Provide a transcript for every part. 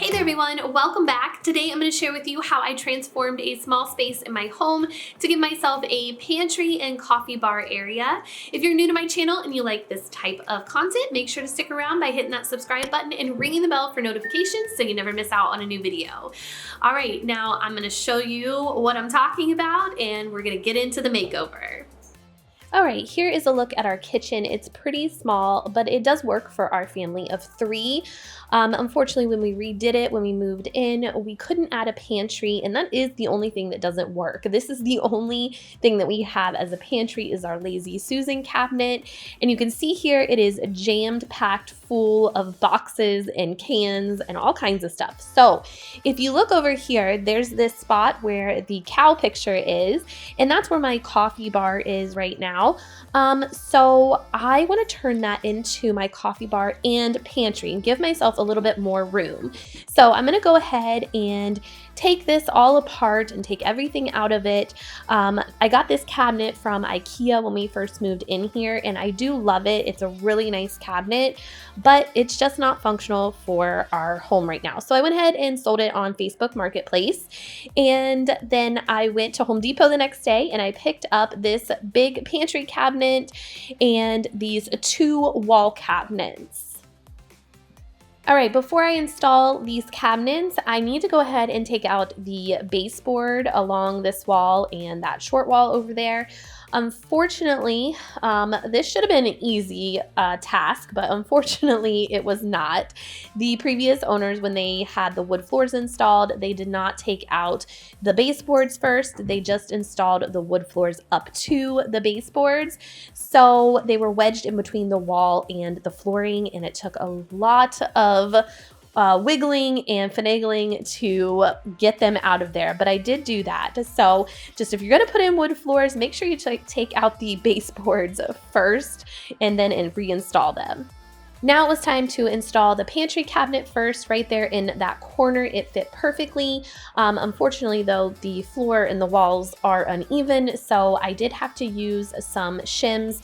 Hey there everyone, welcome back. Today I'm going to share with you how I transformed a small space in my home to give myself a pantry and coffee bar area. If you're new to my channel and you like this type of content, make sure to stick around by hitting that subscribe button and ringing the bell for notifications so you never miss out on a new video. All right, now I'm going to show you what I'm talking about and we're going to get into the makeover. All right, here is a look at our kitchen. It's pretty small, but it does work for our family of 3. Unfortunately, when we redid it, when we moved in, we couldn't add a pantry, and that is the only thing that doesn't work. This is the only thing that we have as a pantry is our Lazy Susan cabinet. And you can see here it is jammed packed full of boxes and cans and all kinds of stuff. So if you look over here, there's this spot where the cow picture is, and that's where my coffee bar is right now. So I want to turn that into my coffee bar and pantry and give myself a little bit more room. So I'm going to go ahead and take this all apart and take everything out of it. I got this cabinet from IKEA when we first moved in here, and I do love it. It's a really nice cabinet, but it's just not functional for our home right now. So I went ahead and sold it on Facebook Marketplace, and then I went to Home Depot the next day and I picked up this big pantry cabinet and these 2 wall cabinets. All right, before I install these cabinets, I need to go ahead and take out the baseboard along this wall and that short wall over there. Unfortunately, this should have been an easy task, but unfortunately it was not. The previous owners, when they had the wood floors installed, they did not take out the baseboards first. They just installed the wood floors up to the baseboards. So they were wedged in between the wall and the flooring, and it took a lot of wiggling and finagling to get them out of there, but I did do that. So just if you're going to put in wood floors, make sure you take out the baseboards first and then reinstall them. Now it was time to install the pantry cabinet first. Right there in that corner, it fit perfectly. Unfortunately though, the floor and the walls are uneven, so I did have to use some shims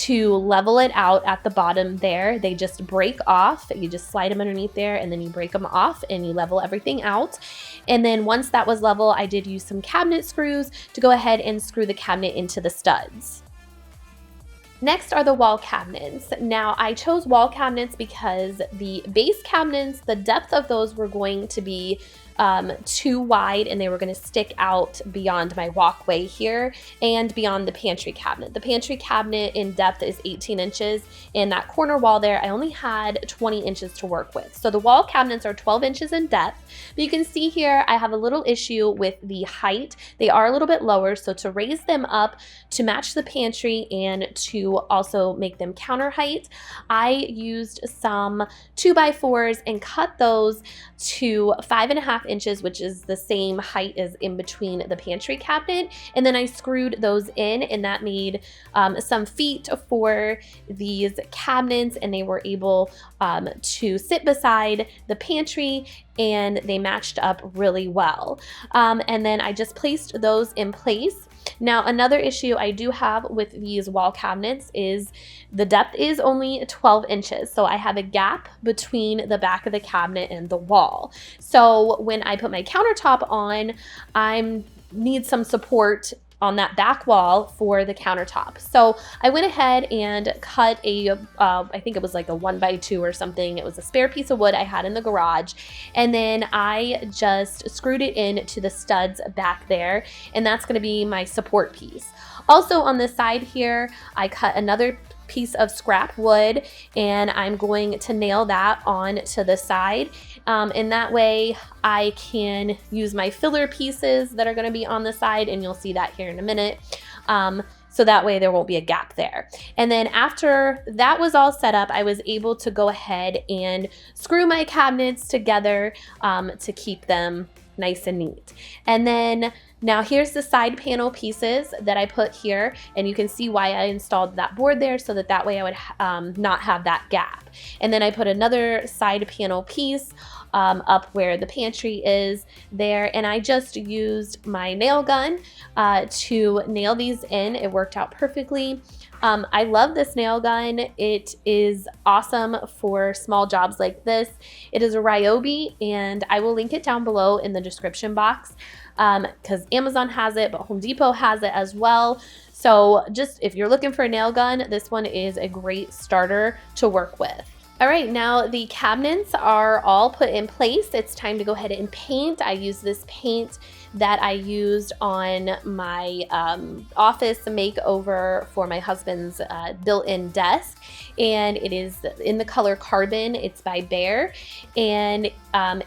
to level it out at the bottom there. They just break off. You just slide them underneath there and then you break them off and you level everything out. And then once that was level, I did use some cabinet screws to go ahead and screw the cabinet into the studs. Next are the wall cabinets. Now I chose wall cabinets because the base cabinets, the depth of those were going to be too wide and they were going to stick out beyond my walkway here and beyond the pantry cabinet. The pantry cabinet in depth is 18 inches. In that corner wall there, I only had 20 inches to work with. So the wall cabinets are 12 inches in depth. But you can see here I have a little issue with the height. They are a little bit lower, so to raise them up to match the pantry and to also make them counter height, I used some 2x4s and cut those to 5.5 inches, which is the same height as in between the pantry cabinet. And then I screwed those in, and that made some feet for these cabinets, and they were able to sit beside the pantry, and they matched up really well. And then I just placed those in place. Now, another issue I do have with these wall cabinets is the depth is only 12 inches. So I have a gap between the back of the cabinet and the wall. So when I put my countertop on, I need some support on that back wall for the countertop. So I went ahead and cut a, I think it was like a 1x2 or something. It was a spare piece of wood I had in the garage. And then I just screwed it in to the studs back there. And that's gonna be my support piece. Also on this side here, I cut another piece of scrap wood and I'm going to nail that on to the side. And that way I can use my filler pieces that are going to be on the side, and you'll see that here in a minute. So that way there won't be a gap there. And then after that was all set up, I was able to go ahead and screw my cabinets together to keep them nice and neat. And then now here's the side panel pieces that I put here, and you can see why I installed that board there, so that way I would not have that gap. And then I put another side panel piece up where the pantry is there, and I just used my nail gun to nail these in. It worked out perfectly. I love this nail gun. It is awesome for small jobs like this. It is a Ryobi, and I will link it down below in the description box because Amazon has it, but Home Depot has it as well. So just if you're looking for a nail gun, this one is a great starter to work with. All right, now the cabinets are all put in place. It's time to go ahead and paint. I use this paint that I used on my office makeover for my husband's built-in desk, and it is in the color Carbon. It's by Behr, and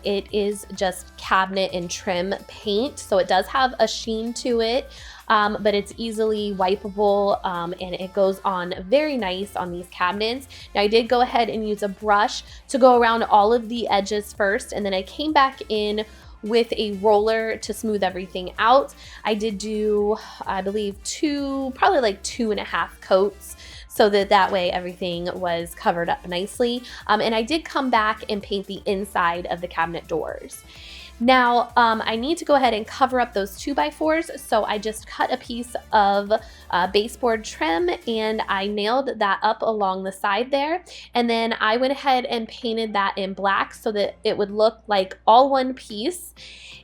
it is just cabinet and trim paint, so it does have a sheen to it. But it's easily wipeable, and it goes on very nice on these cabinets. Now I did go ahead and use a brush to go around all of the edges first, and then I came back in with a roller to smooth everything out. I did do, I believe, probably like 2.5 coats, so that way everything was covered up nicely. And I did come back and paint the inside of the cabinet doors. Now, I need to go ahead and cover up those 2x4s, so I just cut a piece of baseboard trim and I nailed that up along the side there. And then I went ahead and painted that in black so that it would look like all one piece.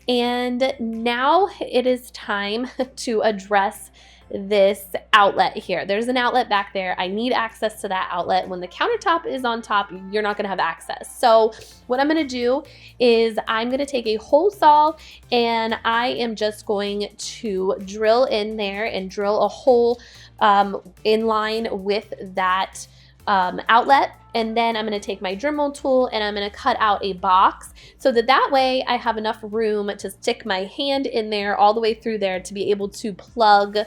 And now it is time to address this outlet here. There's an outlet back there. I need access to that outlet. When the countertop is on top, you're not gonna have access. So what I'm gonna do is I'm gonna take a hole saw and I am just going to drill in there and drill a hole in line with that outlet. And then I'm going to take my Dremel tool and I'm going to cut out a box so that way I have enough room to stick my hand in there all the way through there to be able to plug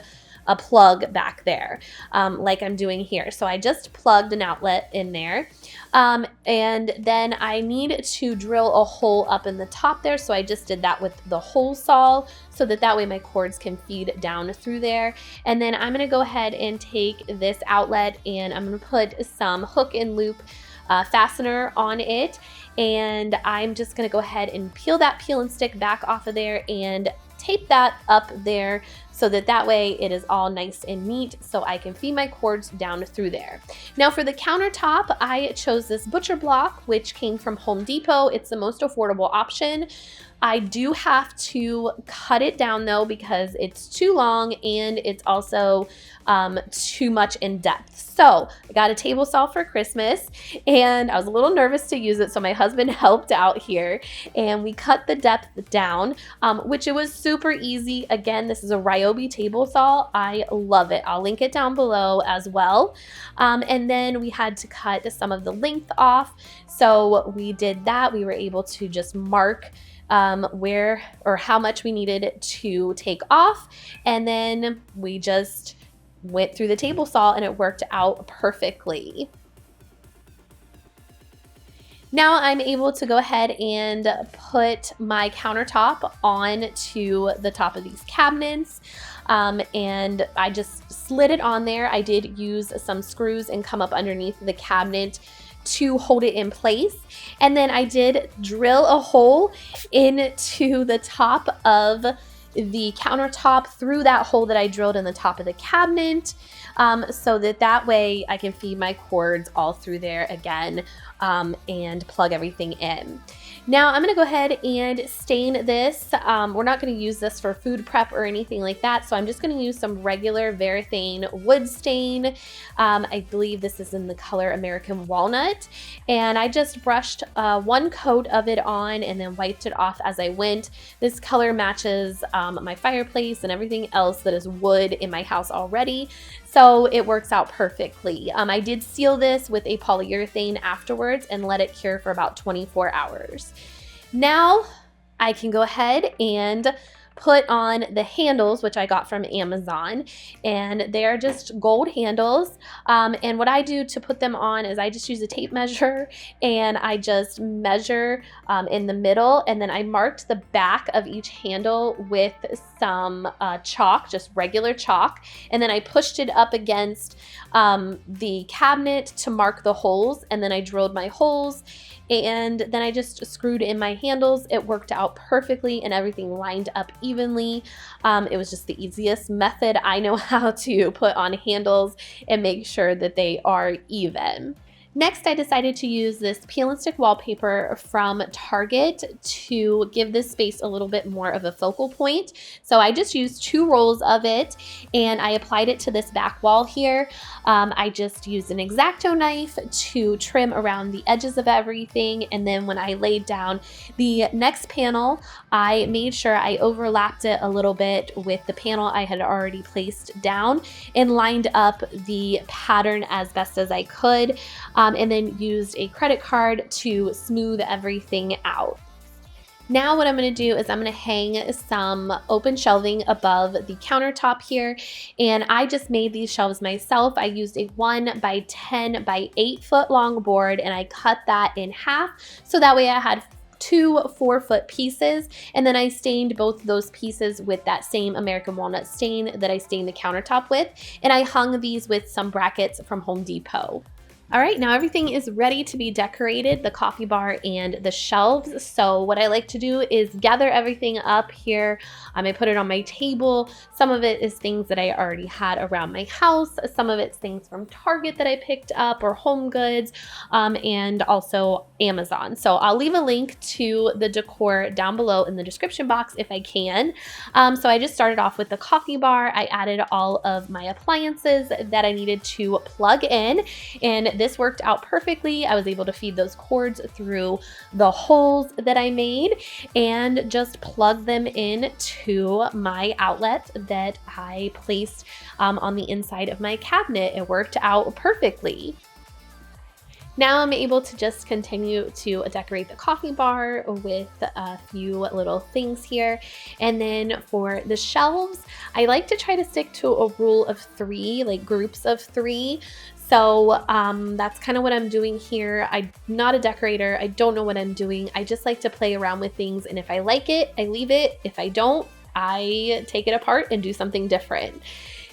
a plug back there, like I'm doing here. So I just plugged an outlet in there. And then I need to drill a hole up in the top there. So I just did that with the hole saw so that way my cords can feed down through there. And then I'm gonna go ahead and take this outlet and I'm gonna put some hook and loop fastener on it. And I'm just gonna go ahead and peel that peel and stick back off of there and tape that up there so that way it is all nice and neat so I can feed my cords down through there. Now for the countertop, I chose this butcher block, which came from Home Depot. It's the most affordable option. I do have to cut it down though because it's too long and it's also too much in depth. So I got a table saw for Christmas and I was a little nervous to use it, so my husband helped out here and we cut the depth down, which it was super easy. Again, this is a Ryobi table saw. I love it. I'll link it down below as well. And then we had to cut some of the length off. So we did that. We were able to just mark where or how much we needed to take off, and then we just went through the table saw and it worked out perfectly. Now I'm able to go ahead and put my countertop on to the top of these cabinets, and I just slid it on there. I did use some screws and come up underneath the cabinet to hold it in place. And then I did drill a hole into the top of the countertop through that hole that I drilled in the top of the cabinet, so that way I can feed my cords all through there again, and plug everything in. Now I'm gonna go ahead and stain this. We're not gonna use this for food prep or anything like that, so I'm just gonna use some regular Varathane wood stain. I believe this is in the color American Walnut, and I just brushed one coat of it on and then wiped it off as I went. This color matches my fireplace and everything else that is wood in my house already, so it works out perfectly. I did seal this with a polyurethane afterwards and let it cure for about 24 hours. Now I can go ahead and put on the handles, which I got from Amazon, and they are just gold handles. And what I do to put them on is I just use a tape measure and I just measure in the middle, and then I marked the back of each handle with some chalk, just regular chalk, and then I pushed it up against the cabinet to mark the holes, and then I drilled my holes, and then I just screwed in my handles. It worked out perfectly and everything lined up evenly. It was just the easiest method I know how to put on handles and make sure that they are even. Next, I decided to use this peel and stick wallpaper from Target to give this space a little bit more of a focal point. So I just used 2 rolls of it and I applied it to this back wall here. I just used an X-Acto knife to trim around the edges of everything. And then when I laid down the next panel, I made sure I overlapped it a little bit with the panel I had already placed down and lined up the pattern as best as I could. And then used a credit card to smooth everything out. Now what I'm going to do is I'm going to hang some open shelving above the countertop here, and I just made these shelves myself. I used a 1 by 10 by 8 foot long board and I cut that in half so that way I had 2 4-foot pieces, and then I stained both those pieces with that same American walnut stain that I stained the countertop with, and I hung these with some brackets from Home Depot. All right, now everything is ready to be decorated, the coffee bar and the shelves. So what I like to do is gather everything up here. I put it on my table. Some of it is things that I already had around my house. Some of it's things from Target that I picked up or Home Goods, and also Amazon. So I'll leave a link to the decor down below in the description box if I can. So I just started off with the coffee bar. I added all of my appliances that I needed to plug in, and this worked out perfectly. I was able to feed those cords through the holes that I made and just plug them in to my outlet that I placed on the inside of my cabinet. It worked out perfectly. Now I'm able to just continue to decorate the coffee bar with a few little things here. And then for the shelves, I like to try to stick to a rule of 3, like groups of 3. So that's kind of what I'm doing here. I'm not a decorator. I don't know what I'm doing. I just like to play around with things. And if I like it, I leave it. If I don't, I take it apart and do something different.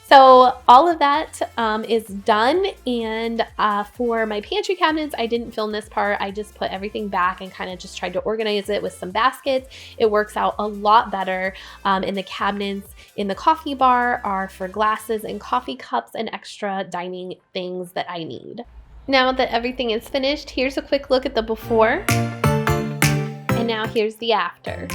So all of that is done, and for my pantry cabinets, I didn't film this part. I just put everything back and kind of just tried to organize it with some baskets. It works out a lot better, and the cabinets in the coffee bar are for glasses and coffee cups and extra dining things that I need. Now that everything is finished, here's a quick look at the before, and now here's the after.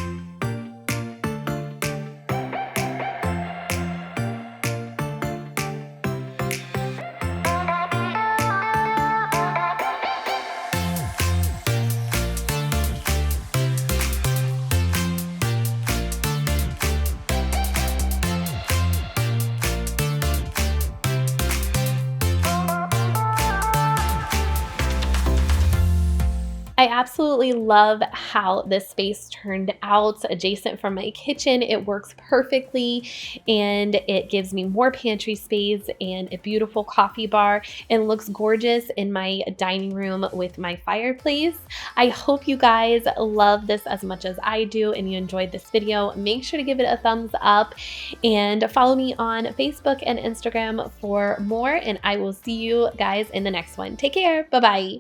I absolutely love how this space turned out adjacent from my kitchen. It works perfectly and it gives me more pantry space and a beautiful coffee bar and looks gorgeous in my dining room with my fireplace. I hope you guys love this as much as I do and you enjoyed this video. Make sure to give it a thumbs up and follow me on Facebook and Instagram for more, and I will see you guys in the next one. Take care. Bye-bye.